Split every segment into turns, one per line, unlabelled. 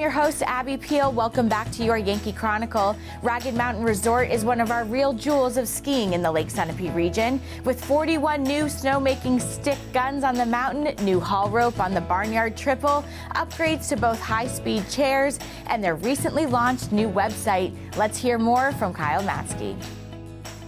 I'm your host, Abby Peel. Welcome back to your Yankee Chronicle. Ragged Mountain Resort is one of our real jewels of skiing in the Lake Sunapee region. With 41 new snowmaking stick guns on the mountain, new haul rope on the Barnyard Triple, upgrades to both high-speed chairs, and their recently launched new website. Let's hear more from Kyle Matzke.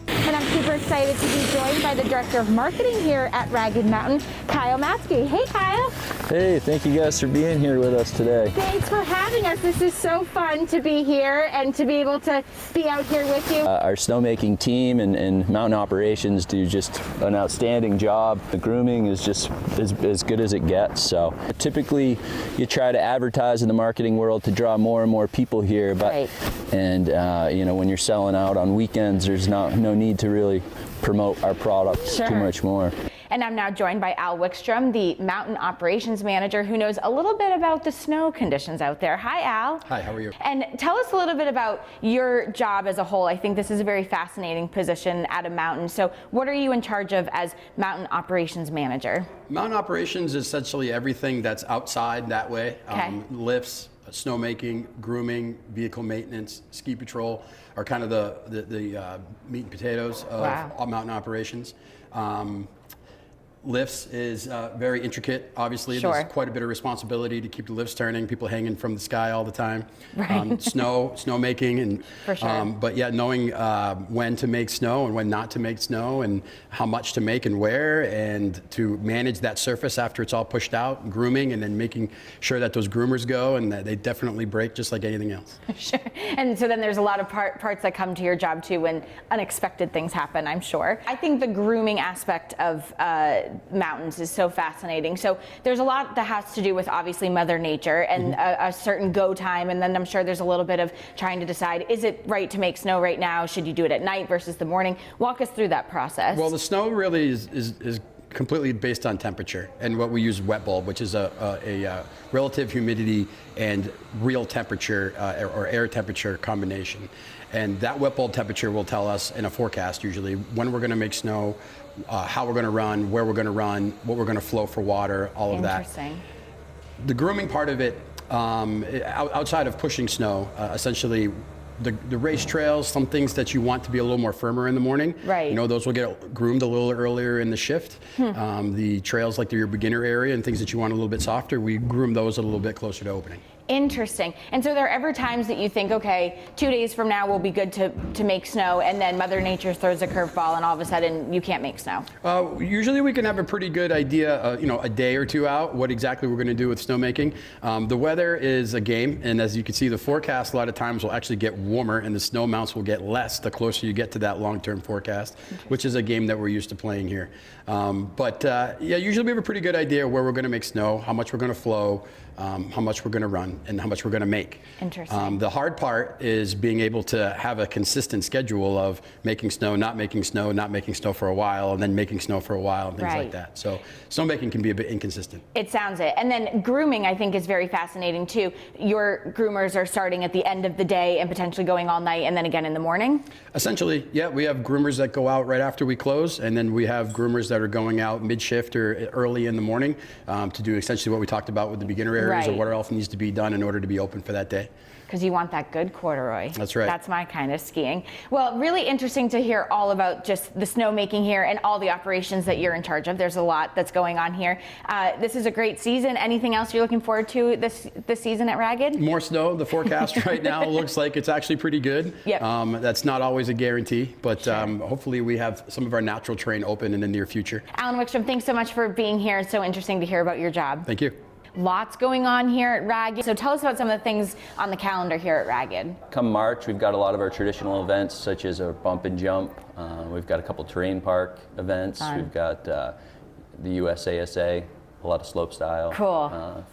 And I'm super excited to be joined by the Director of Marketing here at Ragged Mountain, Kyle Matzke. Hey, Kyle.
Hey, thank you guys for being here with us today.
Thanks for having us. This is so fun to be here and to be able to be out here with you.
Our snowmaking team and mountain operations do just an outstanding job. The grooming is just as good as it gets. So typically you try to advertise in the marketing world to draw more and more people here, but
right.
And you know, when you're selling out on weekends, there's no need to really promote our product too much more.
And I'm now joined by Al Wickstrom, the Mountain Operations Manager, who knows a little bit about the snow conditions out there. Hi, Al.
Hi, how are you?
And tell us a little bit about your job as a whole. I think this is a very fascinating position at a mountain. So what are you in charge of as Mountain Operations Manager?
Mountain operations is essentially everything that's outside that way.
Okay.
Lifts, snowmaking, grooming, vehicle maintenance, ski patrol are kind of the meat and potatoes of mountain operations. Lifts is very intricate. Obviously, there's quite a bit of responsibility to keep the lifts turning, people hanging from the sky all the time.
Right.
Snowmaking, and
for sure.
but yeah, knowing when to make snow and when not to make snow, and how much to make and where, and to manage that surface after it's all pushed out, grooming, and then making sure that those groomers go and that they definitely break just like anything else.
Sure. And so then there's a lot of parts that come to your job too when unexpected things happen, I'm sure. I think the grooming aspect of mountains is so fascinating. So there's a lot that has to do with obviously Mother Nature and a certain go time, and then I'm sure there's a little bit of trying to decide, is it right to make snow right now? Should you do it at night versus the morning? Walk us through that process.
Well, the snow really is completely based on temperature, and what we use wet bulb, which is a relative humidity and real temperature or air temperature combination. And that wet bulb temperature will tell us in a forecast usually when we're going to make snow, how we're going to run, where we're going to run, what we're going to flow for water, all of that.
Interesting.
The grooming part of it, outside of pushing snow, essentially the race trails, some things that you want to be a little more firmer in the morning.
Right.
You know, those will get groomed a little earlier in the shift. The trails like your beginner area and things that you want a little bit softer, we groom those a little bit closer to opening.
Interesting. And so there are ever times that you think, okay, 2 days from now will be good to make snow, and then Mother Nature throws a curveball and all of a sudden you can't make snow?
Usually we can have a pretty good idea, you know, a day or two out, what exactly we're going to do with snowmaking. The weather is a game, and as you can see, the forecast a lot of times will actually get warmer and the snow amounts will get less the closer you get to that long-term forecast, which is a game that we're used to playing here. Yeah, usually we have a pretty good idea where we're going to make snow, how much we're going to flow, how much we're going to run, and how much we're going to make.
Interesting.
The hard part is being able to have a consistent schedule of making snow, not making snow, not making snow for a while, and then making snow for a while, and things like that. So snowmaking can be a bit inconsistent.
It sounds it. And then grooming, I think, is very fascinating too. Your groomers are starting at the end of the day and potentially going all night and then again in the morning?
Essentially, yeah. We have groomers that go out right after we close, and then we have groomers that are going out mid-shift or early in the morning to do essentially what we talked about with the beginner areas, or what else needs to be done in order to be open for that day.
Because you want that good corduroy.
That's right.
That's my kind of skiing. Well, really interesting to hear all about just the snowmaking here and all the operations that you're in charge of. There's a lot that's going on here. This is a great season. Anything else you're looking forward to this season at Ragged?
More snow. The forecast right now looks like it's actually pretty good.
Yep.
That's not always a guarantee, but hopefully we have some of our natural terrain open in the near future.
Alan Wickstrom, thanks so much for being here. It's so interesting to hear about your job.
Thank you.
Lots going on here at Ragged. So tell us about some of the things on the calendar here at Ragged.
Come March, we've got a lot of our traditional events, such as a bump and jump. We've got a couple terrain park events.
Fun.
We've got the USASA, a lot of slope style,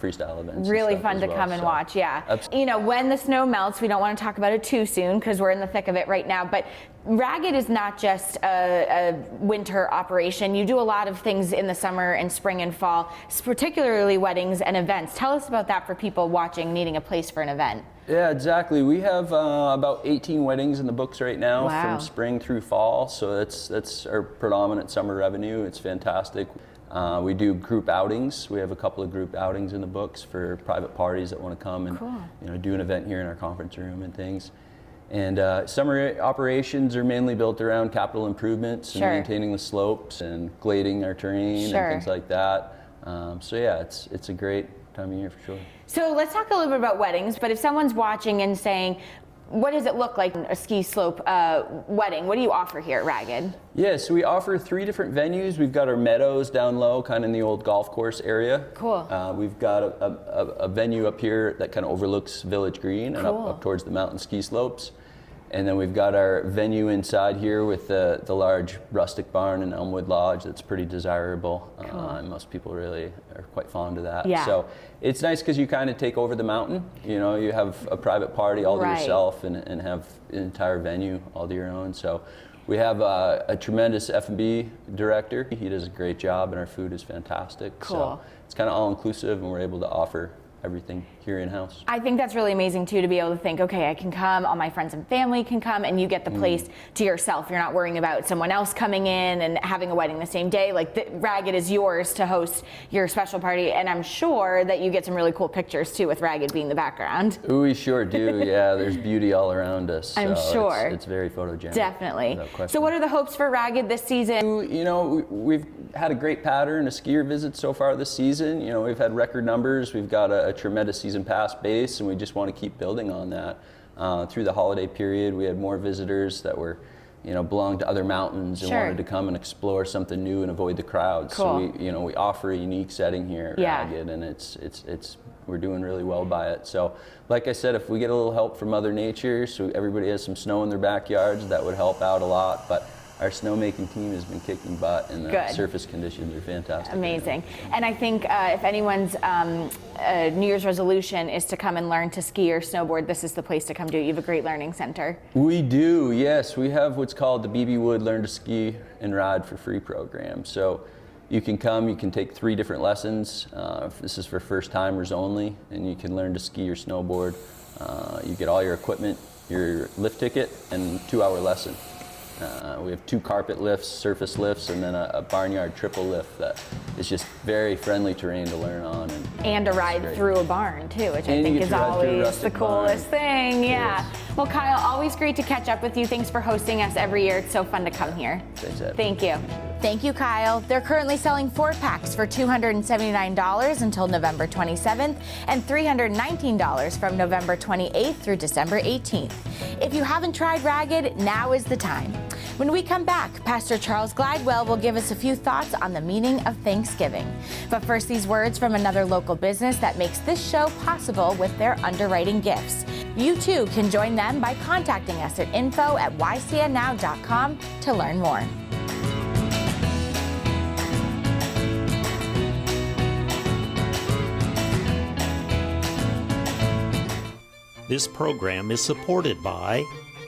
freestyle events.
Really fun to come and watch, yeah. You know, when the snow melts, we don't want to talk about it too soon because we're in the thick of it right now, but Ragged is not just a winter operation. You do a lot of things in the summer and spring and fall, particularly weddings and events. Tell us about that for people watching, needing a place for an event.
Yeah, exactly. We have about 18 weddings in the books right now.
Wow.
From spring through fall, so that's our predominant summer revenue. It's fantastic. We do group outings. We have a couple of group outings in the books for private parties that want to come and do an event here in our conference room and things. And summer operations are mainly built around capital improvements and maintaining the slopes and glading our terrain and things like that. So yeah, it's a great time of year for sure.
So let's talk a little bit about weddings, but if someone's watching and saying, what does it look like in a ski slope wedding? What do you offer here at Ragged?
Yeah, so we offer 3 different venues. We've got our meadows down low, kind of in the old golf course area.
Cool.
We've got a venue up here that kind of overlooks Village Green and up towards the mountain ski slopes. And then we've got our venue inside here with the large rustic barn and Elmwood Lodge that's pretty desirable. And most people really are quite fond of that.
Yeah.
So it's nice because you kind of take over the mountain. You have a private party all to yourself and have an entire venue all to your own. So we have a tremendous F&B director. He does a great job and our food is fantastic.
Cool.
So it's kind of all inclusive and we're able to offer everything here in-house.
I think that's really amazing too, to be able to think, okay, I can come, all my friends and family can come, and you get the place to yourself. You're not worrying about someone else coming in and having a wedding the same day. Like Ragged is yours to host your special party, and I'm sure that you get some really cool pictures too with Ragged being the background.
We sure do, yeah. There's beauty all around us.
I'm sure.
It's very photogenic.
Definitely. So what are the hopes for Ragged this season?
We've had a great pattern of skier visits so far this season. We've had record numbers. We've got a tremendous season pass base, and we just want to keep building on that. Through the holiday period, we had more visitors that were, belonged to other mountains and wanted to come and explore something new and avoid the crowds.
Cool.
So we offer a unique setting here at Ragged, and it's we're doing really well by it. So, like I said, if we get a little help from Mother Nature, so everybody has some snow in their backyards, that would help out a lot. But our snowmaking team has been kicking butt, and the surface conditions are fantastic.
Amazing. And I think if anyone's New Year's resolution is to come and learn to ski or snowboard, this is the place to come do it. You have a great learning center. We
do, yes. We have what's called the BB Wood Learn to Ski and Ride for Free program. So you can come, you can take 3 different lessons. This is for first timers only, and you can learn to ski or snowboard. You get all your equipment, your lift ticket, and 2-hour lesson. We have 2 carpet lifts, surface lifts, and then a barnyard triple lift that is just very friendly terrain to learn on.
And a ride through a barn too, which I think is always the coolest thing. Yeah. Well, Kyle, always great to catch up with you. Thanks for hosting us every year. It's so fun to come here.
Thanks, Ed.
Thank you. Thank you, Kyle. They're currently selling 4-packs for $279 until November 27th and $319 from November 28th through December 18th. If you haven't tried Ragged, now is the time. When we come back, Pastor Charles Glidewell will give us a few thoughts on the meaning of Thanksgiving. But first, these words from another local business that makes this show possible with their underwriting gifts. You too can join them by contacting us at info@ycnnow.com to learn more.
This program is supported by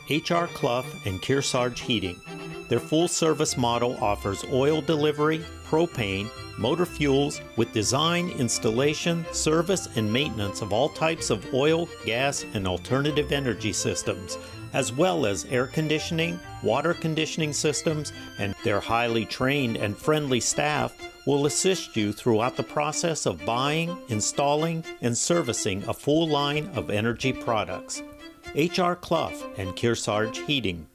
H.R. Clough and Kearsarge Heating. Their full-service model offers oil delivery, propane, motor fuels with design, installation, service, and maintenance of all types of oil, gas, and alternative energy systems, as well as air conditioning, water conditioning systems, and their highly trained and friendly staff will assist you throughout the process of buying, installing, and servicing a full line of energy products. H.R. Clough and Kearsarge Heating.